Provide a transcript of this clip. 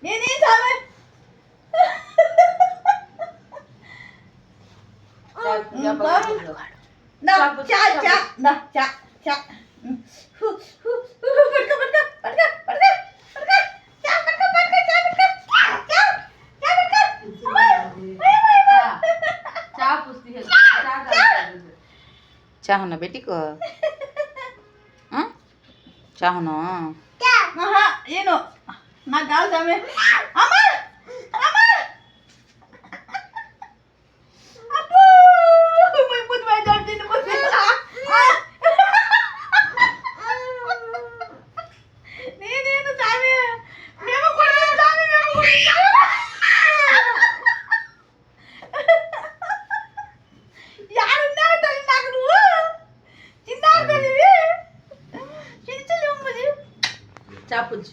నేనే చావే నా చా చా నా చా చా పట్టుకో పట్టుకో పట్టుకో పట్టుకో పట్టుకో చా పట్టుకో పట్టుకో చా పట్టుకో చా చా పట్టుకో చా పుస్తీ है चाह ना बेटी को चाह ना ఆహా ఏనో నాకు కావాలి చావే అమ్మా అమ్మా అబ్బో ముద్దు బయట తిన్న ముద్దు నేనేను చావే మేము కూడా చావే మేము యాడున్నావు తల్లి నాకు నువ్వు చిన్నారు తల్లివి చిన్న చిన్న चापुज